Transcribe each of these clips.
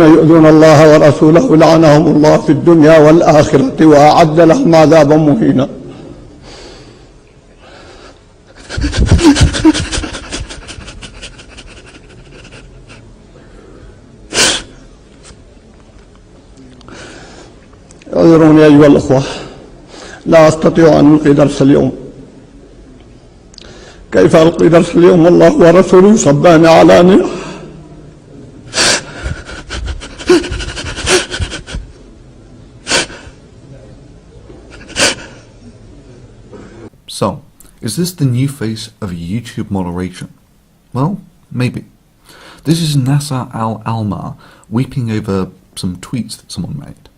يؤذون الله ورسوله لعنهم الله في الدنيا والآخرة وأعد لهم عذابا مهينا. اعذروني أيها الأخوة، لا أستطيع أن ألقي درس اليوم. كيف ألقي درس اليوم والله ورسوله يصبان علانية؟ So, is this the new face of YouTube moderation? Well, maybe. This is Nasser Al-Almar weeping over some tweets that someone made.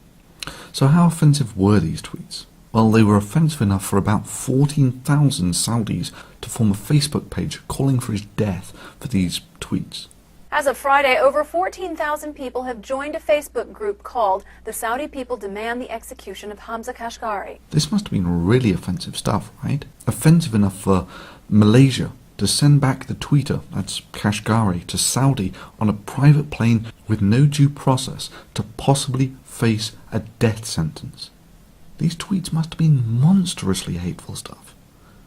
So how offensive were these tweets? Well, they were offensive enough for about 14,000 Saudis to form a Facebook page calling for his death for these tweets. As of Friday, over 14,000 people have joined a Facebook group called The Saudi People Demand the Execution of Hamza Kashgari. This must have been really offensive stuff, right? Offensive enough for Malaysia to send back the tweeter, that's Kashgari, to Saudi on a private plane with no due process to possibly face a death sentence. These tweets must have been monstrously hateful stuff.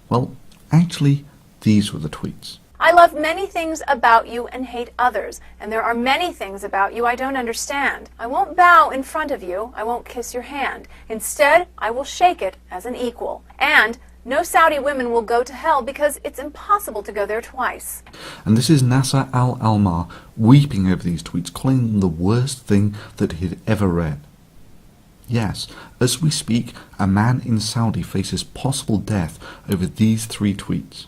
Well, actually, these were the tweets. I love many things about you and hate others, and there are many things about you I don't understand. I won't bow in front of you, I won't kiss your hand. Instead, I will shake it as an equal. And no Saudi women will go to hell because it's impossible to go there twice. And this is Nasser Al-Almar weeping over these tweets, calling them the worst thing that he had ever read. Yes, as we speak, a man in Saudi faces possible death over these 3 tweets.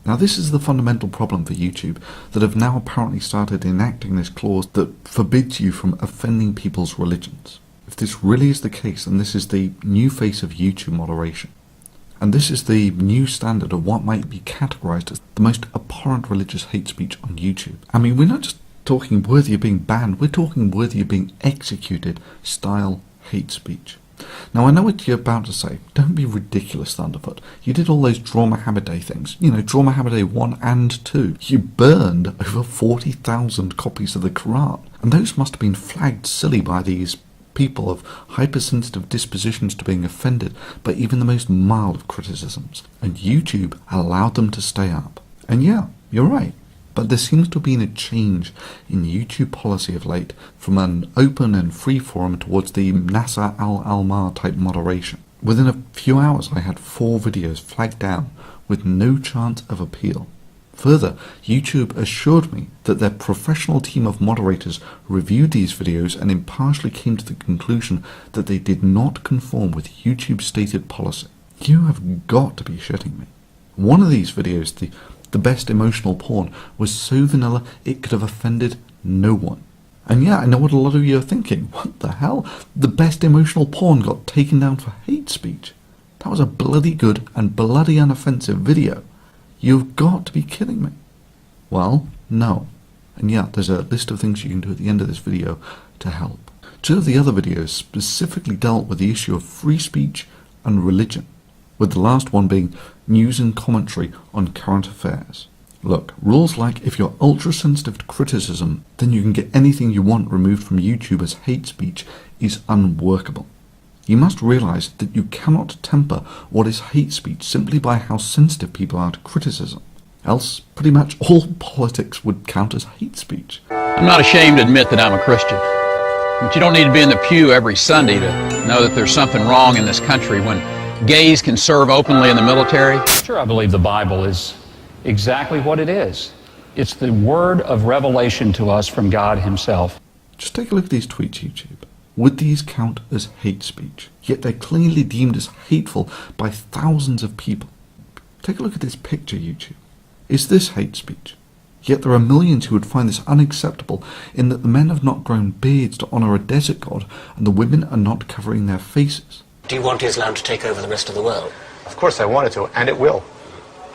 Now this is the fundamental problem for YouTube, that have now apparently started enacting this clause that forbids you from offending people's religions. If this really is the case, then this is the new face of YouTube moderation. And this is the new standard of what might be categorized as the most abhorrent religious hate speech on YouTube. I mean, we're not just talking worthy of being banned, we're talking worthy of being executed style hate speech. Now I know what you're about to say. Don't be ridiculous, Thunderfoot. You did all those Draw Muhammad Day things. You know, Draw Muhammad Day 1 and 2. You burned over 40,000 copies of the Quran. And those must have been flagged silly by these people of hypersensitive dispositions to being offended by even the most mild of criticisms. And YouTube allowed them to stay up. And yeah, you're right. But there seems to have been a change in YouTube policy of late from an open and free forum towards the Nasser Al-Almar type moderation. Within a few hours I had 4 videos flagged down with no chance of appeal. Further, YouTube assured me that their professional team of moderators reviewed these videos and impartially came to the conclusion that they did not conform with YouTube's stated policy. You have got to be shitting me. One of these videos, the best emotional porn, was so vanilla it could have offended no one. And yeah, I know what a lot of you are thinking. What the hell? The best emotional porn got taken down for hate speech. That was a bloody good and bloody unoffensive video. You've got to be kidding me. Well, no. And yeah, there's a list of things you can do at the end of this video to help. 2 of the other videos specifically dealt with the issue of free speech and religion, with the last one being news and commentary on current affairs. Look, rules like if you're ultra-sensitive to criticism, then you can get anything you want removed from YouTube as hate speech is unworkable. You must realize that you cannot temper what is hate speech simply by how sensitive people are to criticism. Else, pretty much all politics would count as hate speech. I'm not ashamed to admit that I'm a Christian. But you don't need to be in the pew every Sunday to know that there's something wrong in this country when gays can serve openly in the military. Sure, I believe the Bible is exactly what it is. It's the word of revelation to us from God himself. Just take a look at these tweets, YouTube. Would these count as hate speech? Yet they're clearly deemed as hateful by thousands of people. Take a look at this picture, YouTube. Is this hate speech? Yet there are millions who would find this unacceptable in that the men have not grown beards to honour a desert god and the women are not covering their faces. Do you want Islam to take over the rest of the world? Of course I want it to, and it will.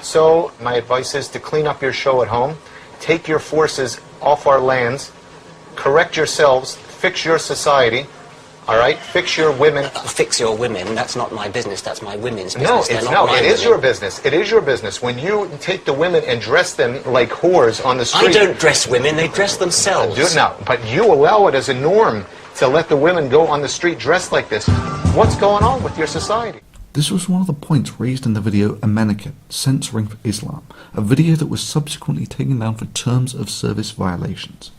So my advice is to clean up your show at home, take your forces off our lands, correct yourselves, fix your society, All right? Fix your women. Fix your women. That's not my business. That's my women's No, business. They're it's not no. my It is women. your business. It is your business. When you take the women and dress them like whores on the street. I don't dress women. They dress themselves. No, but you allow it as a norm to let the women go on the street dressed like this. What's going on with your society? This was one of the points raised in the video Ameneket, Censoring for Islam, a video that was subsequently taken down for terms of service violations.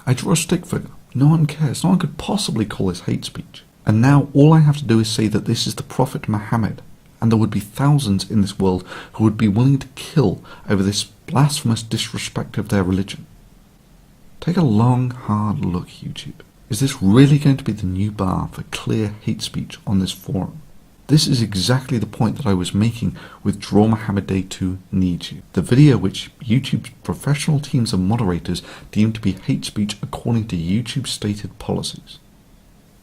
I draw a stick figure. No one cares. No one could possibly call this hate speech. And now all I have to do is say that this is the Prophet Muhammad, and there would be thousands in this world who would be willing to kill over this blasphemous disrespect of their religion. Take a long, hard look, YouTube. Is this really going to be the new bar for clear hate speech on this forum? This is exactly the point that I was making with Draw Muhammad Day 2 Needs You, the video which YouTube's professional teams of moderators deemed to be hate speech according to YouTube's stated policies.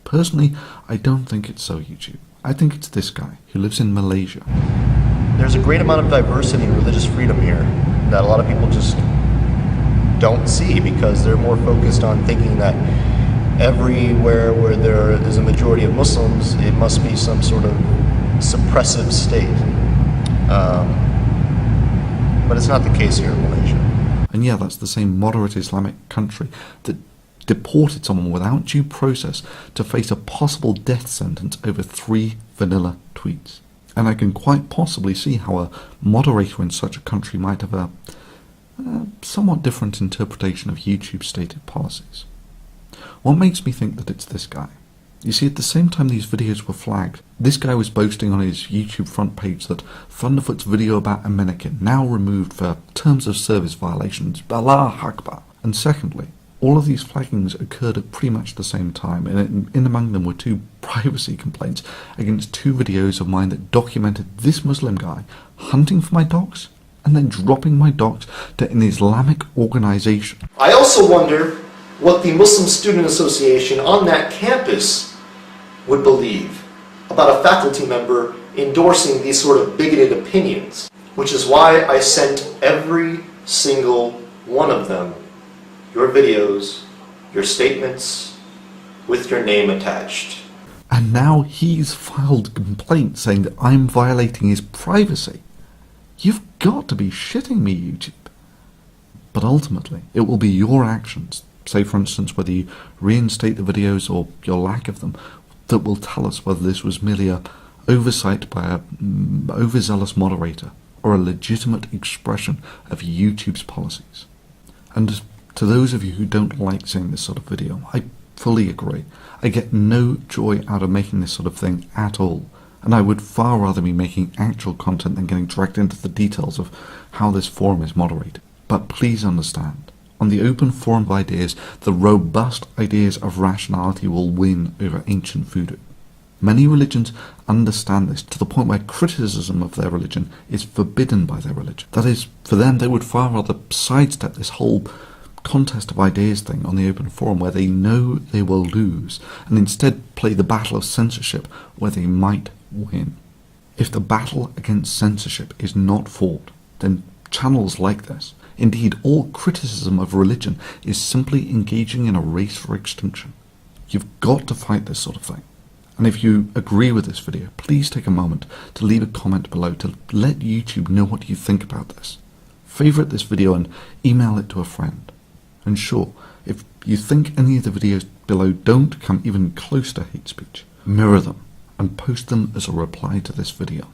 Personally, I don't think it's so, YouTube. I think it's this guy, who lives in Malaysia. There's a great amount of diversity and religious freedom here that a lot of people just don't see because they're more focused on thinking that everywhere where there is a majority of Muslims, it must be some sort of suppressive state. But it's not the case here in Malaysia. And yeah, that's the same moderate Islamic country that deported someone without due process to face a possible death sentence over 3 vanilla tweets. And I can quite possibly see how a moderator in such a country might have a somewhat different interpretation of YouTube's stated policies. What makes me think that it's this guy? You see, at the same time these videos were flagged, this guy was boasting on his YouTube front page that Thunderfoot's video about Ameneket now removed for terms of service violations, Allah Akbar. And secondly, all of these flaggings occurred at pretty much the same time, and in among them were 2 privacy complaints against 2 videos of mine that documented this Muslim guy hunting for my dogs and then dropping my dogs to an Islamic organization. I also wonder what the Muslim Student Association on that campus would believe about a faculty member endorsing these sort of bigoted opinions, which is why I sent every single one of them your videos, your statements, with your name attached. And now he's filed a complaint saying that I'm violating his privacy. You've got to be shitting me, YouTube. But ultimately, it will be your actions, say for instance whether you reinstate the videos or your lack of them, that will tell us whether this was merely a oversight by a overzealous moderator or a legitimate expression of YouTube's policies. And to those of you who don't like seeing this sort of video, I fully agree. I get no joy out of making this sort of thing at all, and I would far rather be making actual content than getting dragged into the details of how this forum is moderated. But please understand, on the open forum of ideas, the robust ideas of rationality will win over ancient voodoo. Many religions understand this to the point where criticism of their religion is forbidden by their religion. That is, for them, they would far rather sidestep this whole contest of ideas thing on the open forum where they know they will lose, and instead play the battle of censorship where they might win. If the battle against censorship is not fought, then channels like this, indeed all criticism of religion, is simply engaging in a race for extinction. You've got to fight this sort of thing. And if you agree with this video, please take a moment to leave a comment below to let YouTube know what you think about this. Favourite this video and email it to a friend. And sure, if you think any of the videos below don't come even close to hate speech, mirror them and post them as a reply to this video.